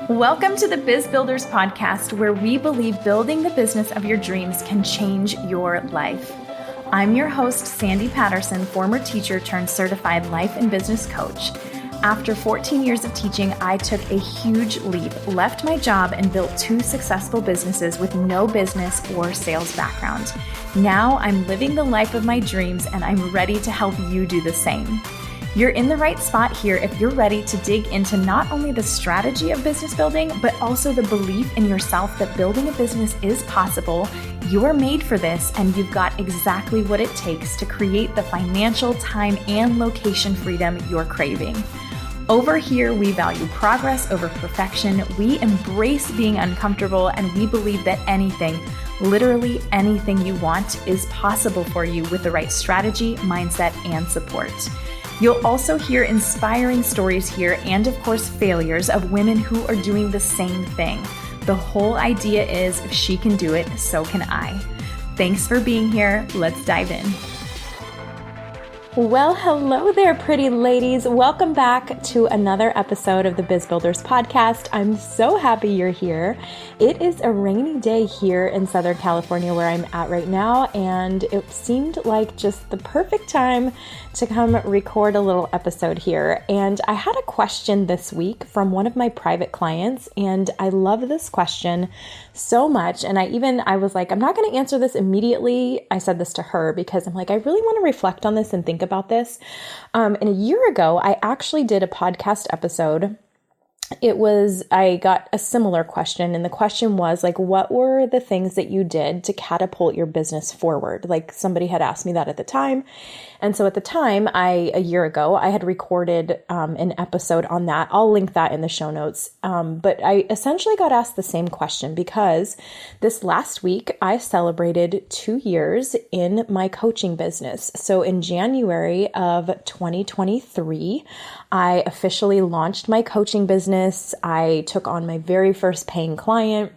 Welcome to the Biz Builders podcast, where we believe building the business of your dreams can change your life. I'm your host, Sandy Patterson, former teacher turned certified life and business coach. After 14 years of teaching, I took a huge leap, left my job, and built 2 successful businesses with no business or sales background. Now I'm living the life of my dreams, and I'm ready to help you do the same. You're in the right spot here if you're ready to dig into not only the strategy of business building, but also the belief in yourself that building a business is possible. You're made for this, and you've got exactly what it takes to create the financial, time, and location freedom you're craving. Over here, we value progress over perfection. We embrace being uncomfortable, and we believe that anything, literally anything you want, is possible for you with the right strategy, mindset, and support. You'll also hear inspiring stories here and, of course, failures of women who are doing the same thing. The whole idea is if she can do it, so can I. Thanks for being here. Let's dive in. Well, hello there, pretty ladies. Welcome back to another episode of the Biz Builders podcast. I'm so happy you're here. It is a rainy day here in Southern California where I'm at right now, and it seemed like just the perfect time to come record a little episode here. And I had a question this week from one of my private clients, and I love this question so much. And I was like, I'm not going to answer this immediately. I said this to her because I'm like, I really want to reflect on this and think about this. And a year ago, I actually did a podcast episode. I got a similar question, and the question was like, what were the things that you did to catapult your business forward? Like, somebody had asked me that at the time. And so at the time, a year ago, I had recorded an episode on that. I'll link that in the show notes. But I essentially got asked the same question because this last week, I celebrated 2 years in my coaching business. So in January of 2023, I officially launched my coaching business. I took on my very first paying client.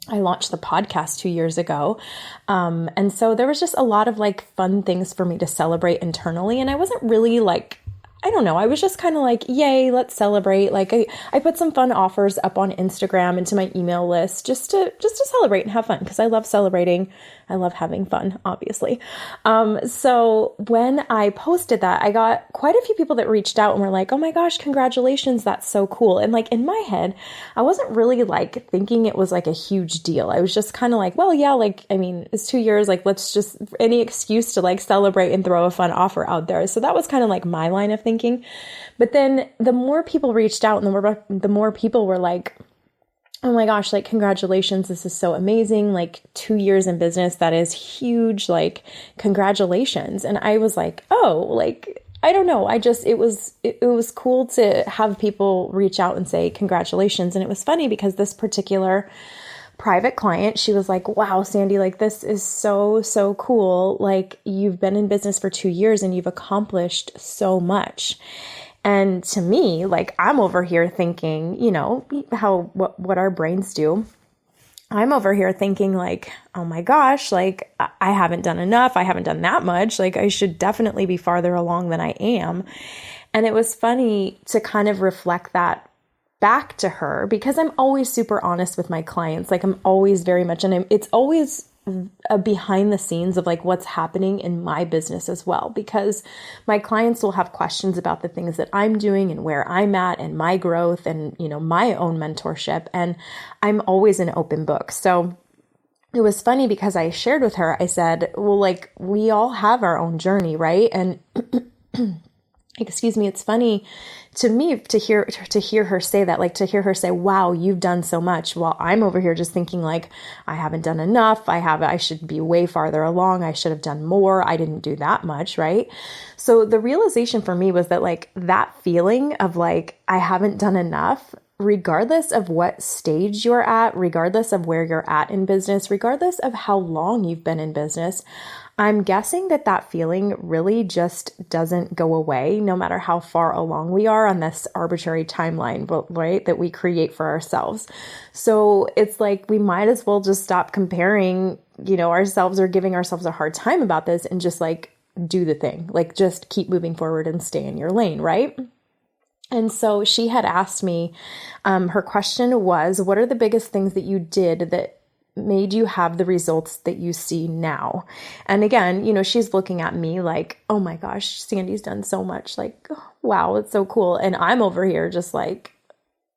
I launched the podcast 2 years ago. And so there was just a lot of like fun things for me to celebrate internally. And I wasn't really like, I don't know. I was just kind of like, yay, let's celebrate. Like I put some fun offers up on Instagram into my email list just to celebrate and have fun because I love celebrating. I love having fun, obviously. So when I posted that, I got quite a few people that reached out and were like, oh my gosh, congratulations. That's so cool. And like in my head, I wasn't really like thinking it was like a huge deal. I was just kind of like, well, yeah, like, I mean, it's 2 years. Like, let's just any excuse to like celebrate and throw a fun offer out there. So that was kind of like my line of thinking. But then the more people reached out and the more people were like, oh my gosh, like, congratulations. This is so amazing. Like 2 years in business. That is huge. Like, congratulations. And I was like, oh, like, I don't know. it was cool to have people reach out and say congratulations. And it was funny because this particular private client, she was like, wow, Sandy, like, this is so, so cool. Like, you've been in business for 2 years and you've accomplished so much. And to me, like, I'm over here thinking, you know, what our brains do. I'm over here thinking like, oh my gosh, like, I haven't done enough. I haven't done that much. Like, I should definitely be farther along than I am. And it was funny to kind of reflect that back to her because I'm always super honest with my clients. Like, I'm always very much, and it's always a behind the scenes of like what's happening in my business as well, because my clients will have questions about the things that I'm doing and where I'm at and my growth and, you know, my own mentorship. And I'm always an open book. So it was funny because I shared with her, I said, well, like, we all have our own journey, right? And excuse me, it's funny to me to hear her say that, like, to hear her say, wow, you've done so much, while I'm over here just thinking like, I haven't done enough. I should be way farther along. I should have done more. I didn't do that much. Right. So the realization for me was that, like, that feeling of like, I haven't done enough, regardless of what stage you're at, regardless of where you're at in business, regardless of how long you've been in business, I'm guessing that feeling really just doesn't go away no matter how far along we are on this arbitrary timeline, right, that we create for ourselves. So it's like, we might as well just stop comparing, you know, ourselves or giving ourselves a hard time about this and just like do the thing, like just keep moving forward and stay in your lane, right? And so she had asked me, her question was, what are the biggest things that you did that made you have the results that you see now? And again, she's looking at me like, oh my gosh, Sandy's done so much. Like, wow, it's so cool. And I'm over here just like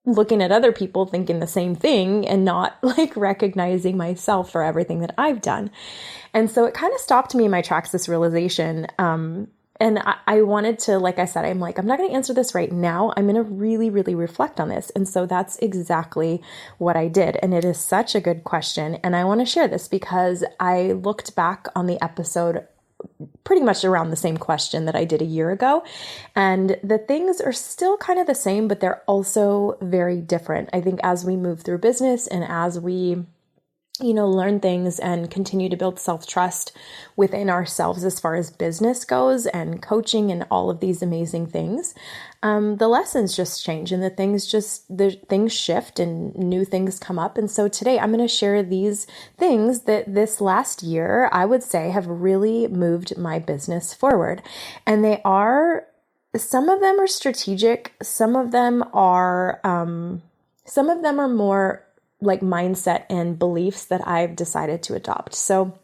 looking at other people thinking the same thing and not like recognizing myself for everything that I've done. And so it kind of stopped me in my tracks, this realization. And I wanted to, like I said, I'm like, I'm not going to answer this right now. I'm going to really, really reflect on this. And so that's exactly what I did. And it is such a good question. And I want to share this because I looked back on the episode pretty much around the same question that I did a year ago. And the things are still kind of the same, but they're also very different. I think as we move through business and as we learn things and continue to build self-trust within ourselves as far as business goes and coaching and all of these amazing things, the lessons just change and the things shift and new things come up. And so today I'm going to share these things that this last year, I would say, have really moved my business forward. And some of them are strategic. Some of them are more like mindset and beliefs that I've decided to adopt. So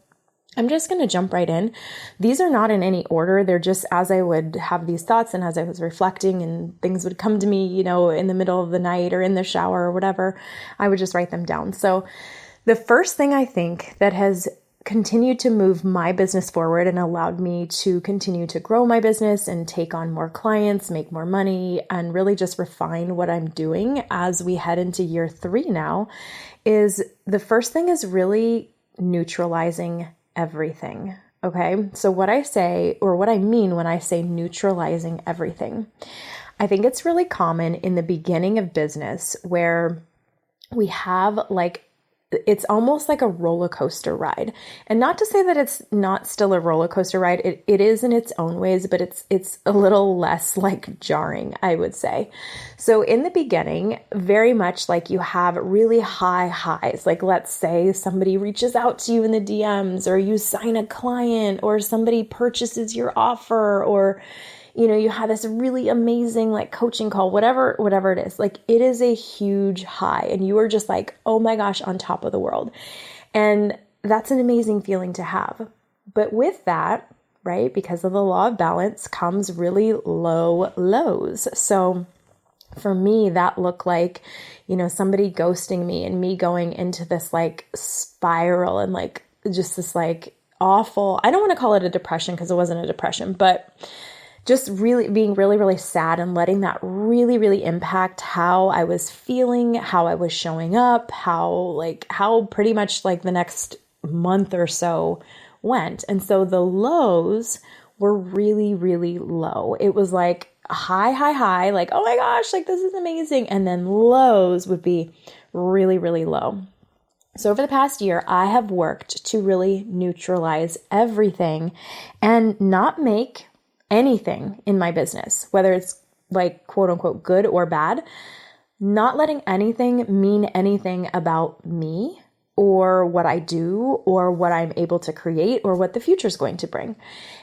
I'm just going to jump right in. These are not in any order. They're just as I would have these thoughts and as I was reflecting and things would come to me, in the middle of the night or in the shower or whatever, I would just write them down. So the first thing I think that has continued to move my business forward and allowed me to continue to grow my business and take on more clients, make more money, and really just refine what I'm doing as we head into year 3 now, is the first thing is really neutralizing everything. Okay. So what I say, or what I mean when I say neutralizing everything, I think it's really common in the beginning of business where we have it's almost like a roller coaster ride. And not to say that it's not still a roller coaster ride. It is in its own ways, but it's a little less like jarring, I would say. So in the beginning, very much like you have really high highs. Like let's say somebody reaches out to you in the DMs, or you sign a client, or somebody purchases your offer, or you have this really amazing like coaching call, whatever it is. Like it is a huge high and you are just like, oh my gosh, on top of the world. And that's an amazing feeling to have. But with that, right, because of the law of balance comes really low lows. So for me, that looked like, somebody ghosting me and me going into this like spiral and like just this like awful, I don't want to call it a depression because it wasn't a depression, but just really being really, really sad and letting that really, really impact how I was feeling, how I was showing up, how pretty much like the next month or so went. And so the lows were really, really low. It was like high, like, oh my gosh, like this is amazing. And then lows would be really, really low. So over the past year, I have worked to really neutralize everything and not make anything in my business, whether it's like quote unquote good or bad, not letting anything mean anything about me or what I do or what I'm able to create or what the future is going to bring.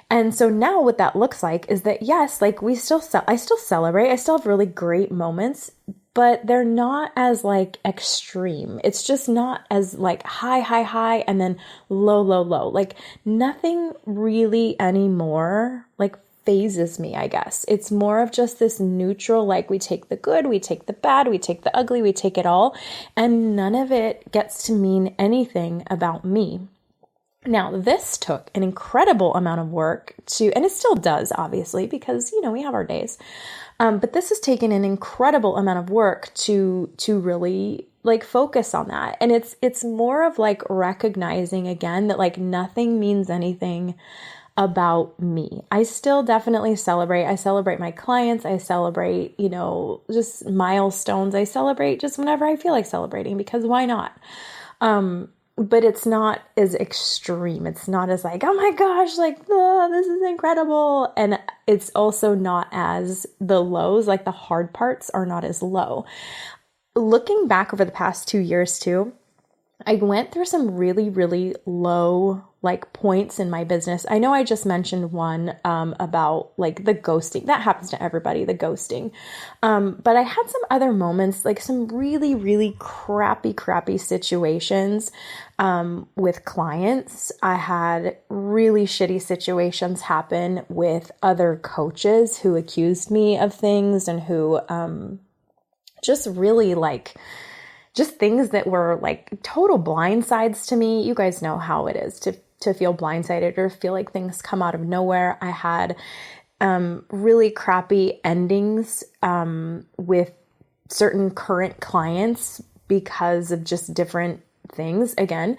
And so now what that looks like is that yes, like I still celebrate, I still have really great moments, but they're not as like extreme. It's just not as like high, and then low. Like nothing really anymore like phases me, I guess. It's more of just this neutral, like we take the good, we take the bad, we take the ugly, we take it all, and none of it gets to mean anything about me. Now, this took an incredible amount of work and it still does, obviously, because, we have our days. But this has taken an incredible amount of work to really like focus on that. And it's more of like recognizing again that like nothing means anything about me. I still definitely celebrate. I celebrate my clients. I celebrate, just milestones. I celebrate just whenever I feel like celebrating because why not? But it's not as extreme. It's not as like, oh my gosh, like, oh, this is incredible. And it's also not as the lows, like the hard parts are not as low. Looking back over the past 2 years too, I went through some really, really low points in my business. I know I just mentioned one about the ghosting. That happens to everybody, the ghosting. But I had some other moments, some really, really crappy situations with clients. I had really shitty situations happen with other coaches who accused me of things and who just really just things that were total blindsides to me. You guys know how it is to feel blindsided or feel like things come out of nowhere. I had really crappy endings with certain current clients because of just different things. Again,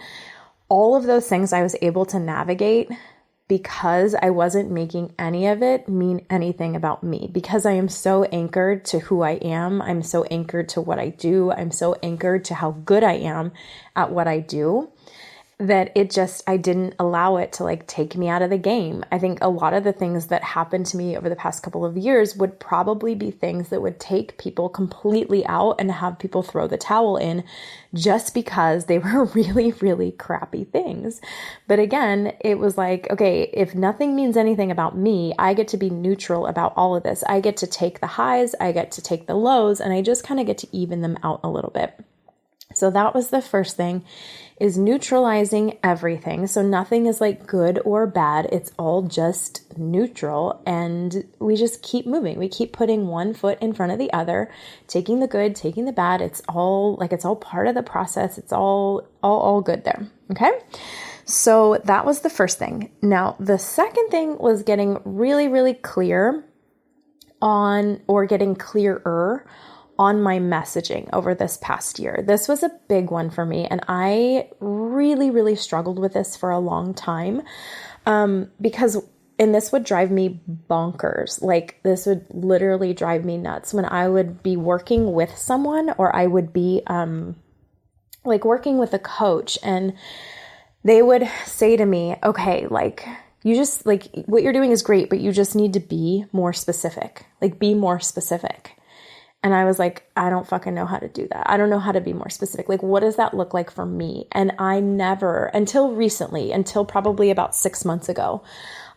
all of those things I was able to navigate because I wasn't making any of it mean anything about me, because I am so anchored to who I am. I'm so anchored to what I do. I'm so anchored to how good I am at what I do that I didn't allow it to take me out of the game. I think a lot of the things that happened to me over the past couple of years would probably be things that would take people completely out and have people throw the towel in just because they were really, really crappy things. But again, it was okay, if nothing means anything about me, I get to be neutral about all of this. I get to take the highs, I get to take the lows, and I just kind of get to even them out a little bit. So that was the first thing, is neutralizing everything. So nothing is good or bad. It's all just neutral. And we just keep moving. We keep putting one foot in front of the other, taking the good, taking the bad. It's all part of the process. It's all good there. Okay. So that was the first thing. Now, the second thing was getting really, really clear getting clearer on my messaging over this past year. This was a big one for me, and I really, really struggled with this for a long time because this would drive me bonkers. This would literally drive me nuts when I would be working with someone, or I would be working with a coach, and they would say to me, okay, you just what you're doing is great, but you just need to be more specific. Be more specific. And I was I don't fucking know how to do that. I don't know how to be more specific. What does that look like for me? And I never, until recently, until probably about 6 months ago,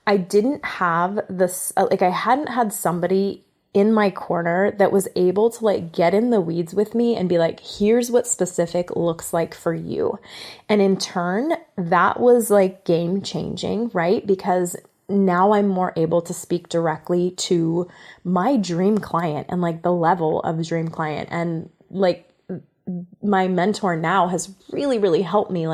I didn't have this, I hadn't had somebody in my corner that was able to get in the weeds with me and be here's what specific looks like for you. And in turn, that was game changing, right? Because now I'm more able to speak directly to my dream client and the level of dream client. And my mentor now has really, really helped me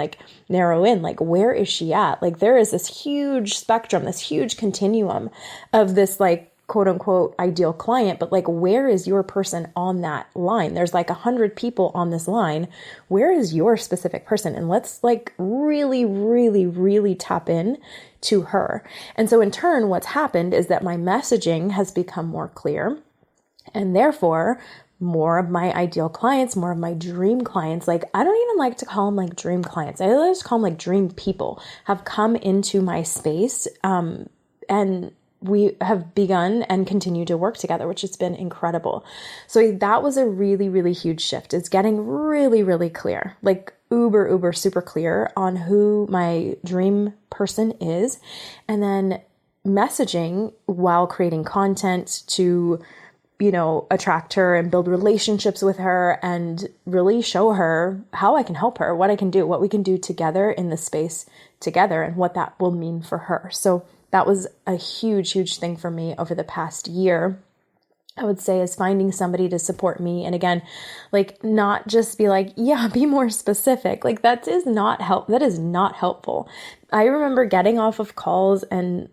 narrow in, where is she at? There is this huge spectrum, this huge continuum of this quote unquote ideal client, but where is your person on that line? There's 100 people on this line. Where is your specific person? And let's really, really, really tap in to her. And so in turn, what's happened is that my messaging has become more clear, and therefore more of my ideal clients, more of my dream clients, I don't even like to call them dream clients. I just call them dream people, have come into my space, and we have begun and continue to work together, which has been incredible. So that was a really, really huge shift. It's getting really, really clear, uber, super clear on who my dream person is. And then messaging while creating content to, attract her and build relationships with her and really show her how I can help her, what I can do, what we can do together in this space together, and what that will mean for her. So that was a huge, huge thing for me over the past year, I would say, is finding somebody to support me. And again, not just be yeah, be more specific. That is not helpful. I remember getting off of calls and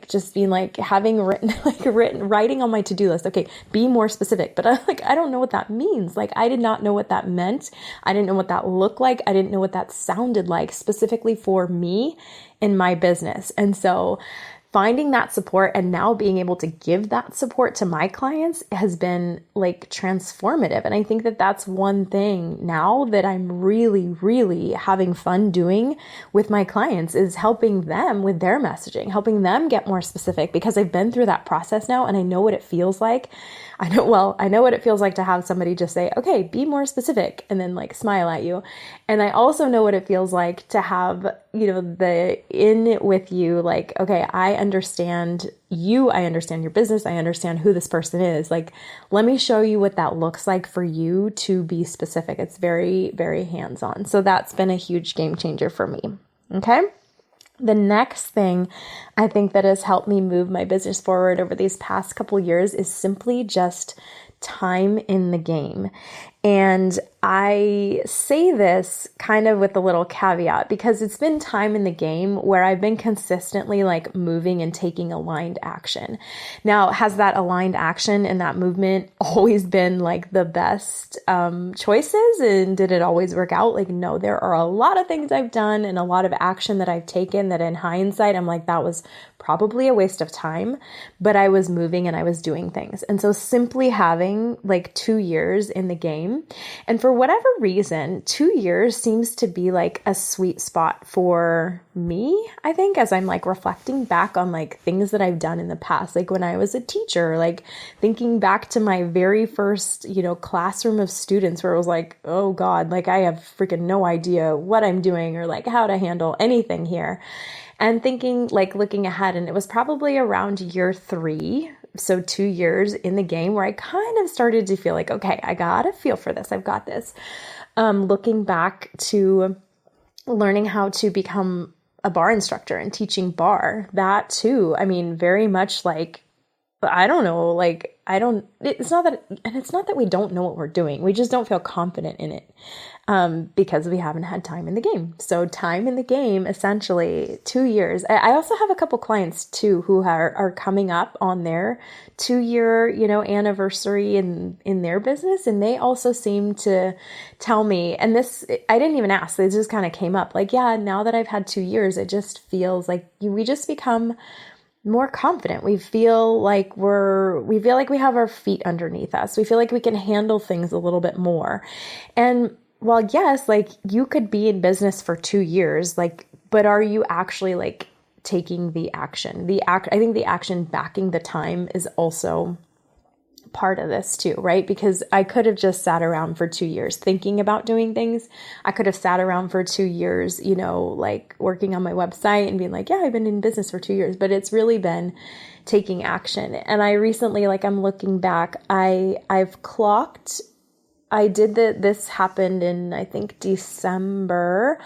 just being having writing on my to-do list, okay, be more specific. But I don't know what that means. I did not know what that meant. I didn't know what that looked like. I didn't know what that sounded like specifically for me in my business. And so finding that support and now being able to give that support to my clients has been like transformative. And I think that that's one thing now that I'm really, really having fun doing with my clients is helping them with their messaging, helping them get more specific, because I've been through that process now and I know what it feels like. I know what it feels like to have somebody just say, okay, be more specific, and then like smile at you. And I also know what it feels like to have, the in it with you, like, okay, I understand you, I understand your business, I understand who this person is. Like, let me show you what that looks like for you to be specific. It's very, very hands-on. So that's been a huge game changer for me. Okay. The next thing I think that has helped me move my business forward over these past couple years is simply just time in the game. And I say this kind of with a little caveat because it's been time in the game where I've been consistently like moving and taking aligned action. Now, has that aligned action and that movement always been like the best choices? And did it always work out? Like, no, there are a lot of things I've done and a lot of action that I've taken that in hindsight, I'm like, that was probably a waste of time, but I was moving and I was doing things. And so simply having like 2 years in the game, and for whatever reason, 2 years seems to be like a sweet spot for me, I think, as I'm like reflecting back on like things that I've done in the past, like when I was a teacher, like thinking back to my very first, classroom of students where it was like, oh God, like I have freaking no idea what I'm doing or like how to handle anything here. And thinking, like looking ahead, and it was probably around year 3, so 2 years in the game, where I kind of started to feel like, okay, I got a feel for this. I've got this. Looking back to learning how to become a bar instructor and teaching bar, that too, I mean, very much like, I don't know, like, it's not that we don't know what we're doing. We just don't feel confident in it because we haven't had time in the game. So time in the game, essentially 2 years. I also have a couple clients too who are coming up on their 2-year, anniversary in their business. And they also seem to tell me, and this, I didn't even ask, it just kind of came up like, yeah, now that I've had 2 years, it just feels like we just become more confident. We feel like we have our feet underneath us. We feel like we can handle things a little bit more. And while yes, like you could be in business for 2 years, like, but are you actually like taking the action? I think the action backing the time is also part of this too, right? Because I could have just sat around for 2 years thinking about doing things. I could have sat around for 2 years, like working on my website and being like, yeah, I've been in business for 2 years, but it's really been taking action. And I recently, like I'm looking back, I've clocked, this happened in, I think, December.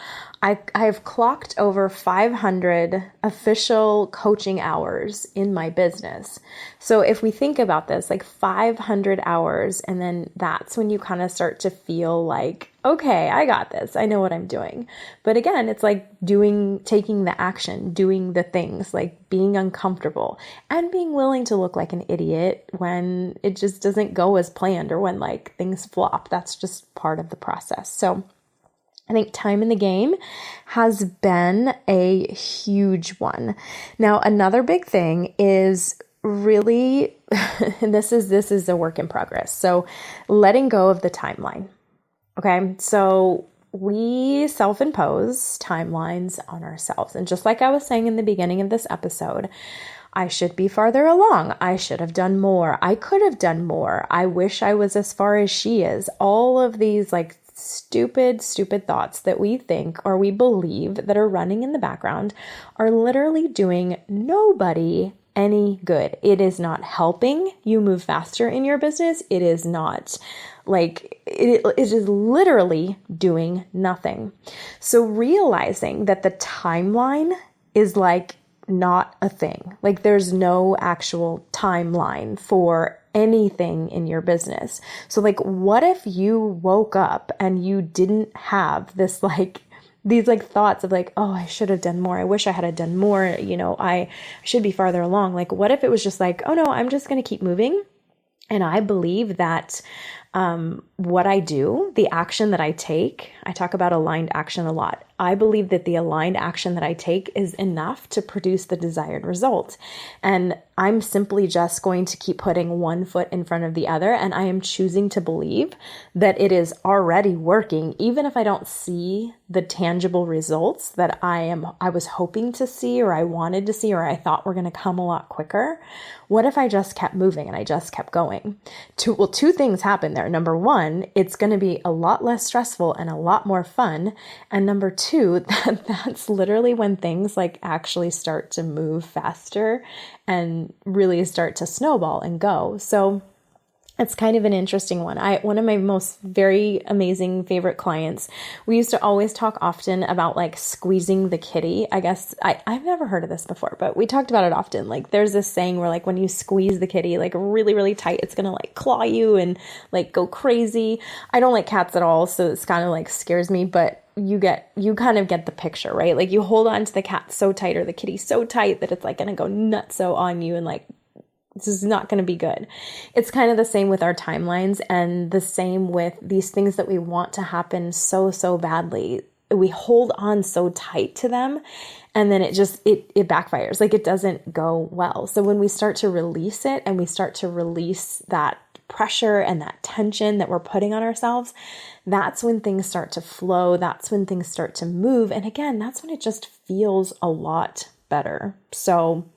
I've clocked over 500 official coaching hours in my business. So if we think about this, like 500 hours, and then that's when you kind of start to feel like, okay, I got this. I know what I'm doing. But again, it's like taking the action, doing the things, like being uncomfortable and being willing to look like an idiot when it just doesn't go as planned or when like things flop. That's just part of the process. So I think time in the game has been a huge one. Now, another big thing is really, and this is a work in progress. So letting go of the timeline. Okay. So we self-impose timelines on ourselves. And just like I was saying in the beginning of this episode, I should be farther along. I should have done more. I could have done more. I wish I was as far as she is. All of these like stupid thoughts that we think or we believe that are running in the background are literally doing nobody any good. It is not helping you move faster in your business. It is not like, it is literally doing nothing. So realizing that the timeline is like not a thing. Like there's no actual timeline for anything in your business. So like, what if you woke up and you didn't have this like, these like thoughts of like, oh, I should have done more. I wish I had done more. I should be farther along. Like, what if it was just like, oh no, I'm just going to keep moving. And I believe that What I do, the action that I take, I talk about aligned action a lot. I believe that the aligned action that I take is enough to produce the desired result. And I'm simply just going to keep putting one foot in front of the other. And I am choosing to believe that it is already working, even if I don't see the tangible results that I was hoping to see, or I wanted to see, or I thought were going to come a lot quicker. What if I just kept moving and I just kept going? Two things happen there. Number one, it's going to be a lot less stressful and a lot more fun. And number two, that's literally when things like actually start to move faster and really start to snowball and go. So it's kind of an interesting one. One of my most very amazing favorite clients, we used to always talk often about like squeezing the kitty. I guess I've never heard of this before, but we talked about it often. Like there's this saying where like when you squeeze the kitty like really, really tight, it's going to like claw you and like go crazy. I don't like cats at all, so it's kind of like scares me, but you kind of get the picture, right? Like you hold on to the cat so tight or the kitty so tight that it's like going to go nutso on you and like this is not going to be good. It's kind of the same with our timelines and the same with these things that we want to happen so, so badly. We hold on so tight to them and then it backfires. Like it doesn't go well. So when we start to release it and we start to release that pressure and that tension that we're putting on ourselves, that's when things start to flow. That's when things start to move. And again, that's when it just feels a lot better. So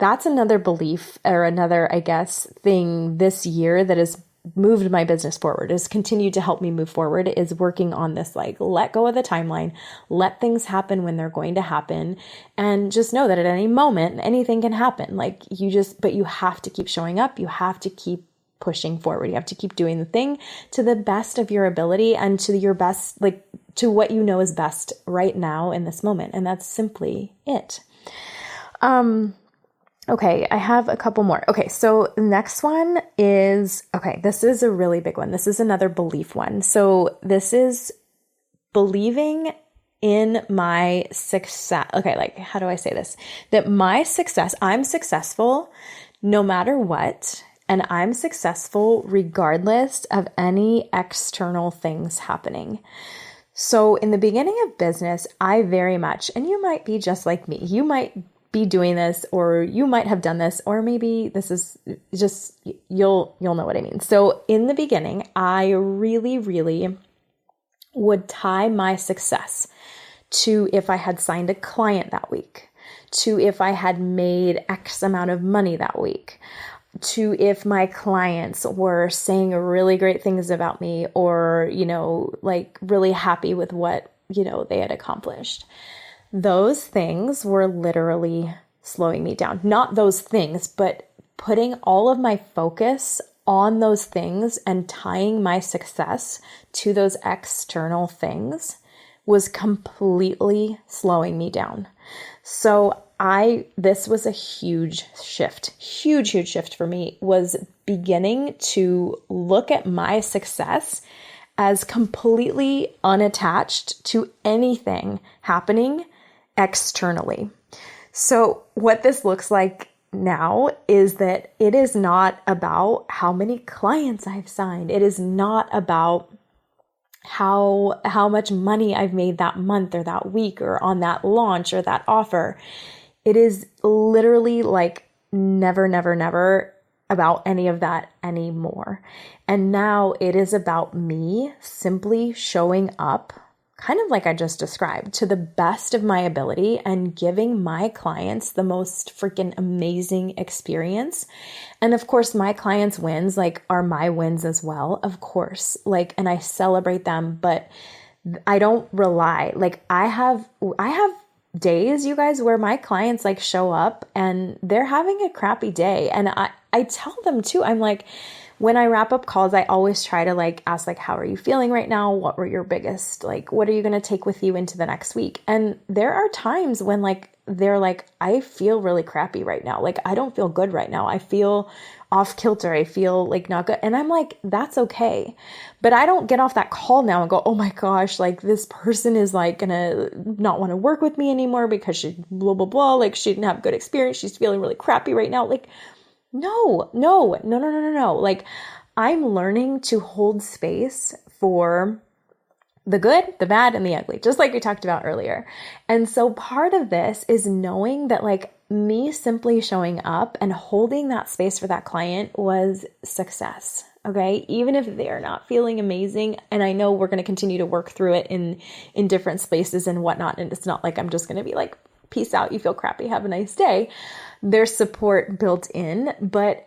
that's another belief or another, I guess, thing this year that has moved my business forward, has continued to help me move forward, is working on this, like, let go of the timeline, let things happen when they're going to happen, and just know that at any moment, anything can happen. Like but you have to keep showing up. You have to keep pushing forward. You have to keep doing the thing to the best of your ability and to your best, like to what you know is best right now in this moment. And that's simply it. Okay, I have a couple more. Okay, so the next one is, this is a really big one. This is another belief one. So this is believing in my success. Okay, like, how do I say this? That my success, I'm successful no matter what, and I'm successful regardless of any external things happening. So in the beginning of business, I very much, and you might be just like me, you might be doing this, or you might have done this, or maybe this is just, you'll know what I mean. So in the beginning, I really, really would tie my success to if I had signed a client that week, to if I had made X amount of money that week, to if my clients were saying really great things about me, or, like really happy with what, they had accomplished. Those things were literally slowing me down. Not those things, but putting all of my focus on those things and tying my success to those external things was completely slowing me down. So this was a huge shift for me, was beginning to look at my success as completely unattached to anything happening externally. So what this looks like now is that it is not about how many clients I've signed. It is not about how much money I've made that month or that week or on that launch or that offer. It is literally like never, never, never about any of that anymore. And now it is about me simply showing up, kind of like I just described, to the best of my ability and giving my clients the most freaking amazing experience. And of course, my clients' wins are my wins as well, of course, and I celebrate them, but I don't rely, I have days, you guys, where my clients show up and they're having a crappy day. And I tell them too, I'm like, when I wrap up calls, I always try to ask, how are you feeling right now? What were your biggest, what are you going to take with you into the next week? And there are times when they're I feel really crappy right now. I don't feel good right now. I feel off kilter. I feel not good. And I'm like, that's okay. But I don't get off that call now and go, oh my gosh, this person is gonna not want to work with me anymore because she blah, blah, blah. She didn't have a good experience. She's feeling really crappy right now. No. I'm learning to hold space for the good, the bad, and the ugly, just like we talked about earlier. And so part of this is knowing that like me simply showing up and holding that space for that client was success. Okay. Even if they're not feeling amazing. And I know we're going to continue to work through it in different spaces and whatnot. And it's not like I'm just going to be like, peace out. You feel crappy. Have a nice day. There's support built in, but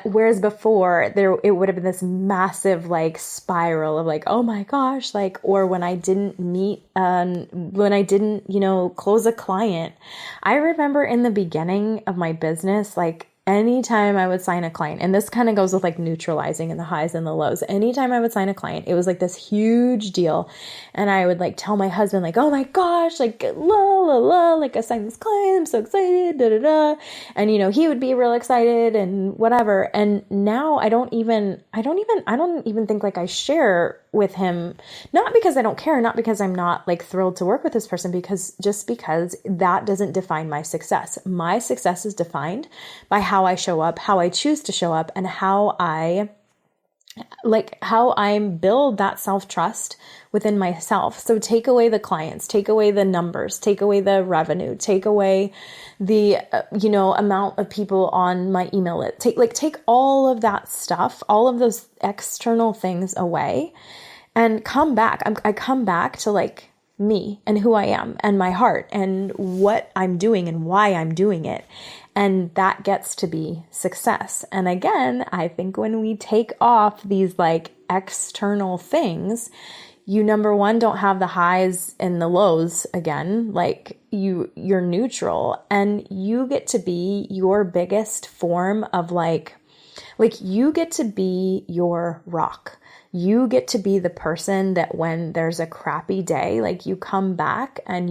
whereas before it would have been this massive like spiral of like, oh my gosh, like, or when I didn't close a client. I remember in the beginning of my business, like anytime I would sign a client, and this kind of goes with like neutralizing and the highs and the lows. Anytime I would sign a client, it was like this huge deal. And I would like tell my husband like, oh my gosh, like la la la, like I signed this client, I'm so excited, da da da. And he would be real excited and whatever. And now I don't even think like I share with him, not because I don't care, not because I'm not like thrilled to work with this person, because that doesn't define my success. My success is defined by how I show up, how I choose to show up, and how I build that self-trust within myself. So take away the clients, take away the numbers, take away the revenue, take away the, amount of people on my email list, take all of that stuff, all of those external things away and come back. I come back to like me and who I am and my heart and what I'm doing and why I'm doing it. And that gets to be success. And again, I think when we take off these like external things, you number one, don't have the highs and the lows again, like you're neutral and you get to be your biggest form of like you get to be your rock. You get to be the person that when there's a crappy day, like you come back and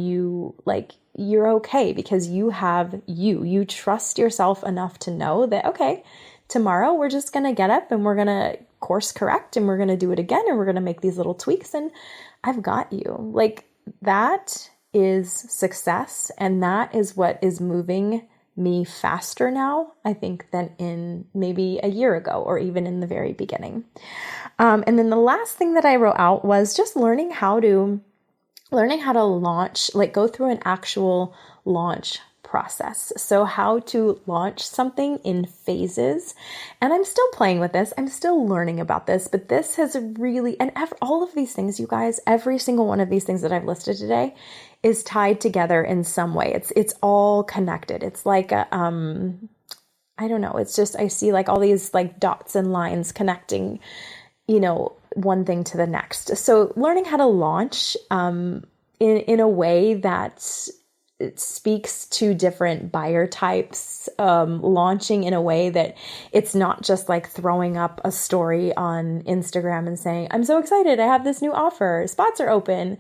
you're okay because you trust yourself enough to know that, okay, tomorrow we're just going to get up and we're going to course correct and we're going to do it again and we're going to make these little tweaks and I've got you. Like that is success. And that is what is moving me faster now, I think, than in maybe a year ago or even in the very beginning. And then the last thing that I wrote out was just learning how to launch, like go through an actual launch process. So how to launch something in phases. And I'm still playing with this. I'm still learning about this, but this has really, and all of these things, you guys, every single one of these things that I've listed today is tied together in some way. It's all connected. It's like I don't know. It's just, I see like all these like dots and lines connecting, one thing to the next. So learning how to launch in a way that it speaks to different buyer types, launching in a way that it's not just like throwing up a story on Instagram and saying, I'm so excited, I have this new offer, spots are open,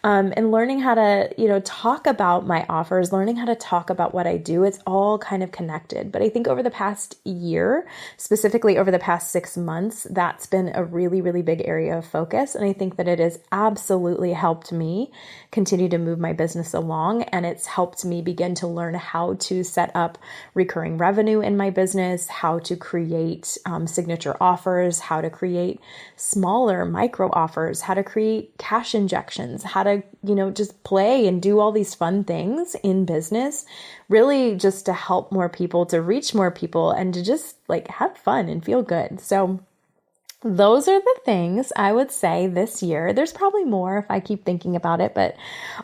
and learning how to, talk about my offers, learning how to talk about what I do. It's all kind of connected. But I think over the past year, specifically over the past 6 months, that's been a really, really big area of focus. And I think that it has absolutely helped me continue to move my business along. And it's helped me begin to learn how to set up recurring revenue in my business, how to create signature offers, how to create smaller micro offers, how to create cash injections, how to, just play and do all these fun things in business, really just to help more people, to reach more people, and to just like have fun and feel good. So those are the things I would say this year. There's probably more if I keep thinking about it, but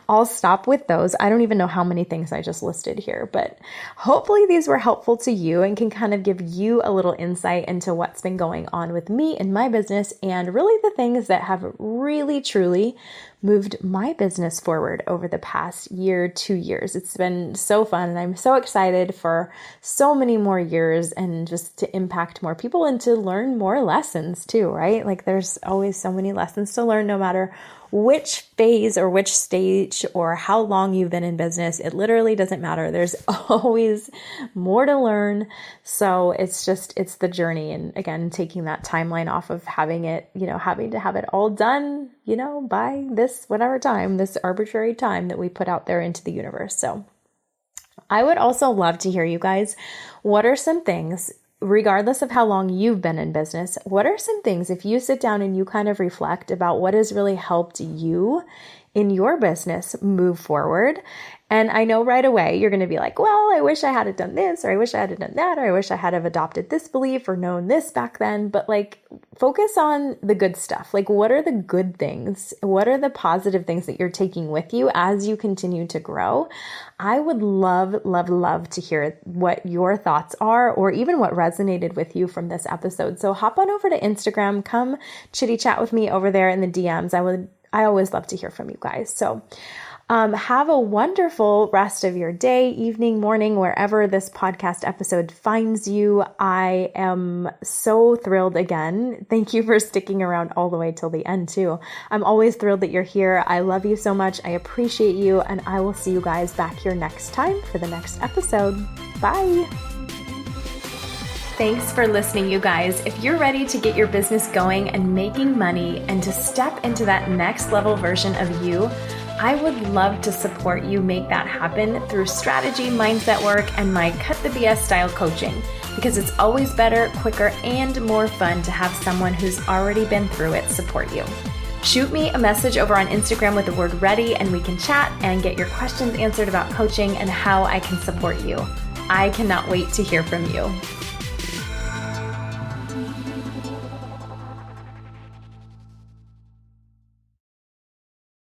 I'll stop with those. I don't even know how many things I just listed here, but hopefully these were helpful to you and can kind of give you a little insight into what's been going on with me and my business and really the things that have really, truly moved my business forward over the past year, 2 years. It's been so fun and I'm so excited for so many more years and just to impact more people and to learn more lessons too, right? Like there's always so many lessons to learn no matter which phase or which stage or how long you've been in business. It literally doesn't matter. There's always more to learn. So it's the journey. And again, taking that timeline off of having to have it all done, by this whatever time, this arbitrary time that we put out there into the universe. So I would also love to hear you guys. What are some things regardless of how long you've been in business, what are some things, if you sit down and you kind of reflect about what has really helped you in your business move forward? And I know right away you're going to be like, well, I wish I had done this, or I wish I had done that, or I wish I had have adopted this belief or known this back then. But like, focus on the good stuff. Like, what are the good things? What are the positive things that you're taking with you as you continue to grow? I would love, love, love to hear what your thoughts are, or even what resonated with you from this episode. So hop on over to Instagram, come chitty chat with me over there in the DMs. I always love to hear from you guys. So have a wonderful rest of your day, evening, morning, wherever this podcast episode finds you. I am so thrilled again. Thank you for sticking around all the way till the end too. I'm always thrilled that you're here. I love you so much. I appreciate you, and I will see you guys back here next time for the next episode. Bye. Thanks for listening, you guys. If you're ready to get your business going and making money and to step into that next level version of you, I would love to support you make that happen through strategy, mindset work, and my Cut the BS style coaching, because it's always better, quicker, and more fun to have someone who's already been through it support you. Shoot me a message over on Instagram with the word ready, and we can chat and get your questions answered about coaching and how I can support you. I cannot wait to hear from you.